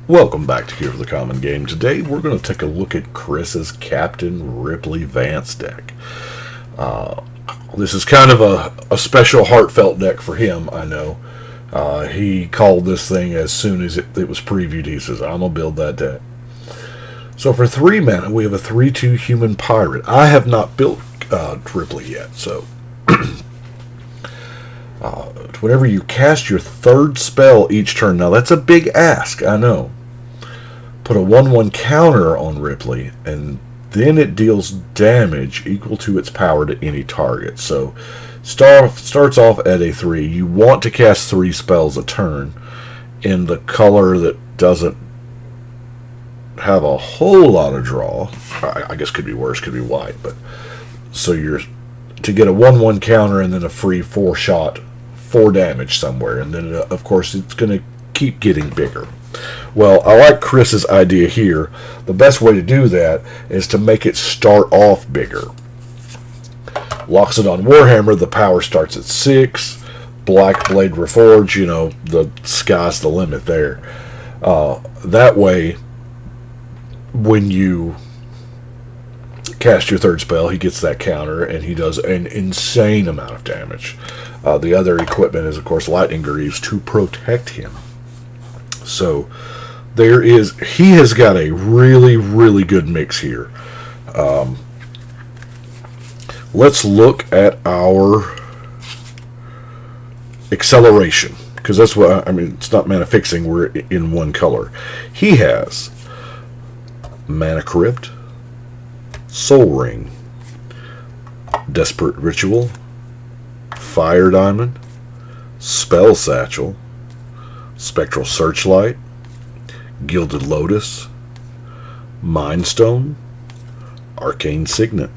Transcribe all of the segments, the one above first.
Welcome back to Here for the Common Game. Today we're going to take a look at Chris's Captain Ripley Vance deck. This is kind of a special, heartfelt deck for him, I know. He called this thing as soon as it was previewed. He says, I'm going to build that deck. So for 3 mana, we have a 3/2 human pirate. I have not built Ripley yet, so whenever you cast your third spell each turn, now that's a big ask, I know. Put a 1/1 counter on Ripley, and then it deals damage equal to its power to any target. So starts off at a 3. You want to cast 3 spells a turn in the color that doesn't have a whole lot of draw. I guess could be worse, could be white, but so you're to get a 1/1 counter and then a free 4-shot 4 damage somewhere, and then of course it's going to keep getting bigger. Well, I like Chris's idea here. The best way to do that is to make it start off bigger. Locks it on Warhammer, the power starts at 6. Black Blade Reforge, you know, the sky's the limit there. That way, when you cast your third spell, he gets that counter, and he does an insane amount of damage. The other equipment is, of course, Lightning Greaves to protect him. So he has got a really, really good mix here. Let's look at our acceleration, because that's what I mean. It's not mana fixing. We're in one color. He has Mana Crypt, Soul Ring, Desperate Ritual, Fire Diamond, Spell Satchel, Spectral Searchlight, Gilded Lotus, Mind Stone, Arcane Signet,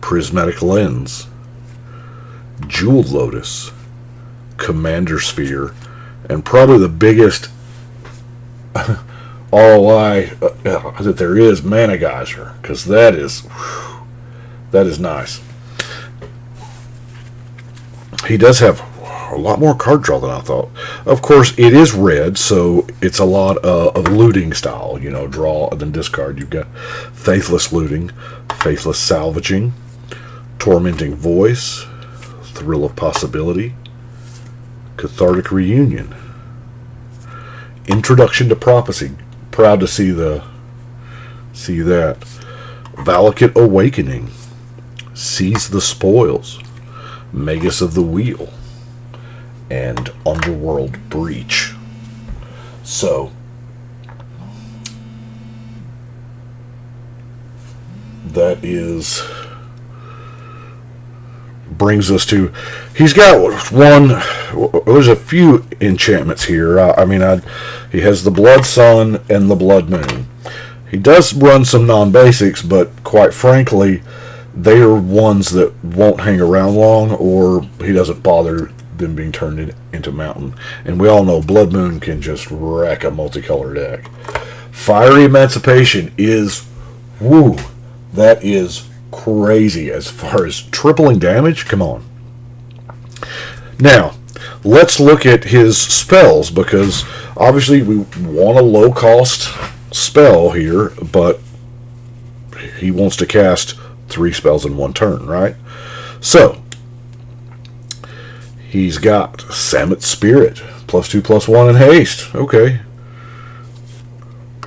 Prismatic Lens, Jeweled Lotus, Commander Sphere, and probably the biggest ROI that there is, Mana Geyser, because that is nice. He does have a lot more card draw than I thought. Of course, it is red, so it's a lot of looting style. You know, draw and then discard. You've got Faithless Looting, Faithless Salvaging, Tormenting Voice, Thrill of Possibility, Cathartic Reunion, Introduction to Prophecy. Proud to see that. Valakut Awakening, Seize the Spoils, Magus of the Wheel, and Underworld Breach. So that brings us to, he's got there's a few enchantments here. He has the Blood Sun and the Blood Moon. He does run some non-basics, but quite frankly, they are ones that won't hang around long, or he doesn't bother them being turned into mountain. And we all know Blood Moon can just wreck a multicolor deck. Fiery Emancipation is, that is crazy as far as tripling damage. Come on. Now, let's look at his spells, because obviously we want a low-cost spell here, but he wants to cast 3 spells in 1 turn, right? So, he's got Samet Spirit, +2/+1 in haste. Okay.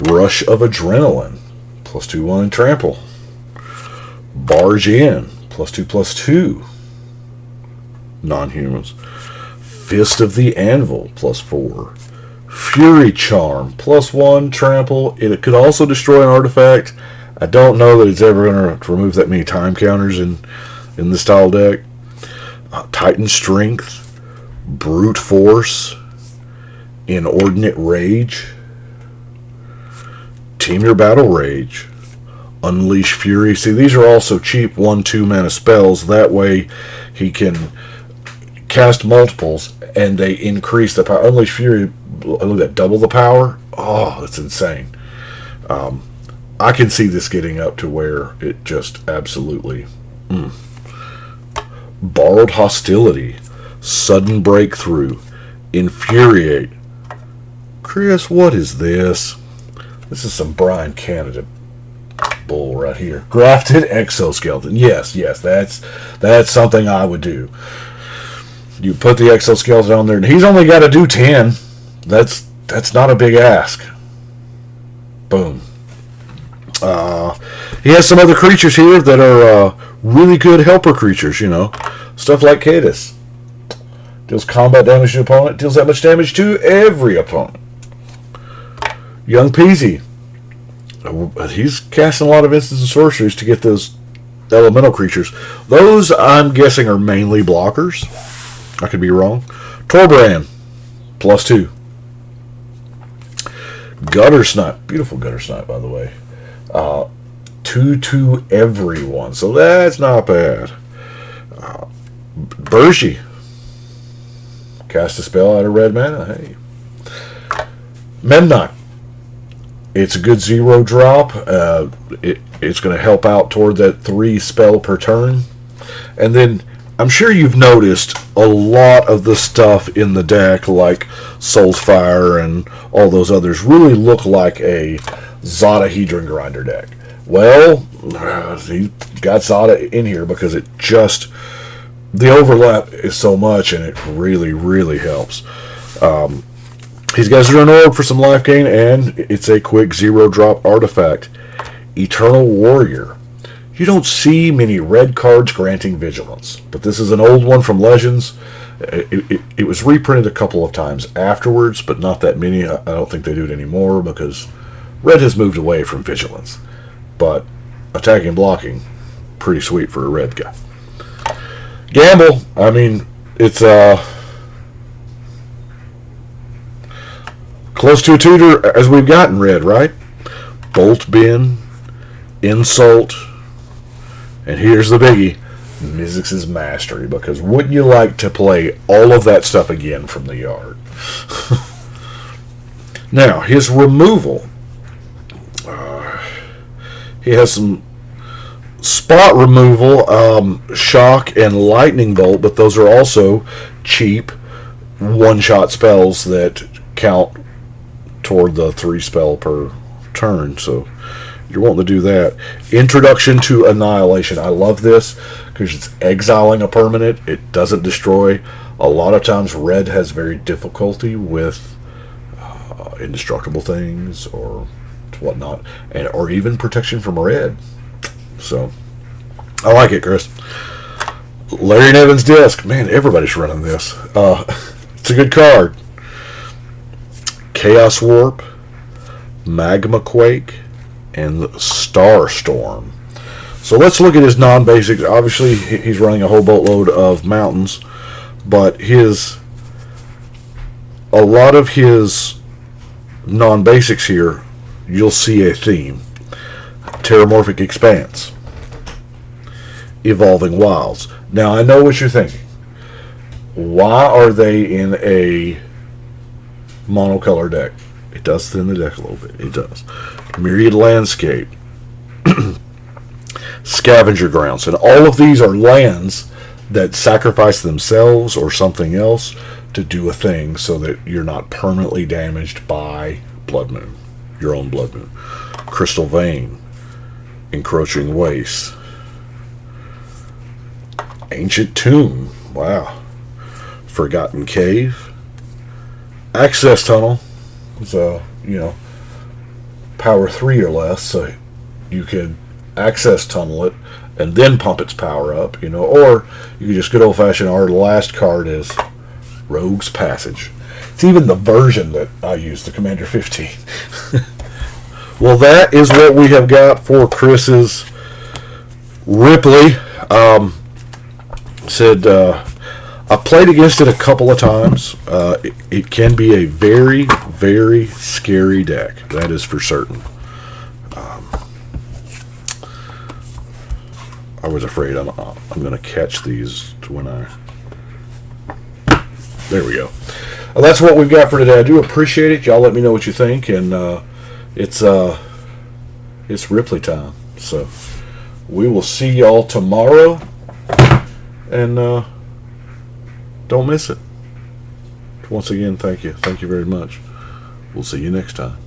Rush of Adrenaline, +2/1 in trample. Barge In, +2/+2. Non-humans. Fist of the Anvil, +4. Fury Charm, +1 trample. It could also destroy an artifact. I don't know that it's ever going to remove that many time counters in this style deck. Titan Strength, Brute Force, Inordinate Rage, Team Your Battle Rage, Unleash Fury. See, these are also cheap 1/2 mana spells. That way he can cast multiples and they increase the power. Unleash Fury, look at that, double the power. Oh, that's insane. I can see this getting up to where it just absolutely... Borrowed Hostility, Sudden Breakthrough, Infuriate, Chris, what is this? This is some Brian Canada bull right here. Grafted exoskeleton. Yes, that's something I would do. You put the exoskeleton on there, and he's only got to do 10. That's not a big ask. Boom. He has some other creatures here that are really good helper creatures, you know. Stuff like Cadus. Deals combat damage to the opponent. Deals that much damage to every opponent. Young Peasy. He's casting a lot of instants and sorceries to get those elemental creatures. Those, I'm guessing, are mainly blockers. I could be wrong. Torbran. +2. Gutter Snipe. Beautiful Gutter Snipe, by the way. 2/2 everyone. So that's not bad. Bergie. Cast a spell out of red mana. Hey. Memnock. It's a good 0 drop. It's going to help out toward that 3 spell per turn. And then I'm sure you've noticed a lot of the stuff in the deck, like Soul's Fire and all those others, really look like a Zada Hedron Grinder deck. Well, he got Zada in here because it just, the overlap is so much, and it really, really helps. He's got an orb for some life gain, and it's a quick 0 drop artifact. Eternal Warrior. You don't see many red cards granting vigilance, but this is an old one from Legends. It was reprinted a couple of times afterwards, but not that many. I don't think they do it anymore because red has moved away from vigilance. But attacking and blocking, pretty sweet for a red guy. Gamble, I mean, it's close to a tutor as we've gotten red, right? Bolt Bin, Insult, and here's the biggie, Mizzix's Mastery, because wouldn't you like to play all of that stuff again from the yard? Now, his removal. He has some spot removal, Shock and Lightning Bolt, but those are also cheap one-shot spells that count toward the 3 spell per turn, so you're wanting to do that. Introduction to Annihilation. I love this because it's exiling a permanent. It doesn't destroy. A lot of times red has very difficulty with indestructible things or whatnot, and or even protection from red. So I like it, Chris. Larry Nevin's Disc. Man, everybody's running this. It's a good card. Chaos Warp, Magma Quake, and Star Storm. So let's look at his non-basics. Obviously, he's running a whole boatload of mountains, but a lot of his non-basics here, you'll see a theme. Terramorphic Expanse, Evolving Wilds. Now, I know what you're thinking. Why are they in a monocolor deck? It does thin the deck a little bit. It does. Myriad Landscape, Scavenger Grounds, and all of these are lands that sacrifice themselves or something else to do a thing so that you're not permanently damaged by Blood Moon, your own Blood Moon. Crystal Vein, Encroaching Waste, Ancient Tomb, wow, Forgotten Cave, Access Tunnel. So, power 3 or less, so you could access tunnel it and then pump its power up, or you could just good old-fashioned, our last card is Rogue's Passage. It's even the version that I use, the Commander 15. Well, that is what we have got for Chris's Ripley. I played against it a couple of times. It can be a very, very scary deck. That is for certain. I was afraid I'm going to catch these when I... There we go. That's what we've got for today. I do appreciate it. Y'all let me know what you think. And it's Ripley time. So we will see y'all tomorrow. And... don't miss it. Once again, thank you. Thank you very much. We'll see you next time.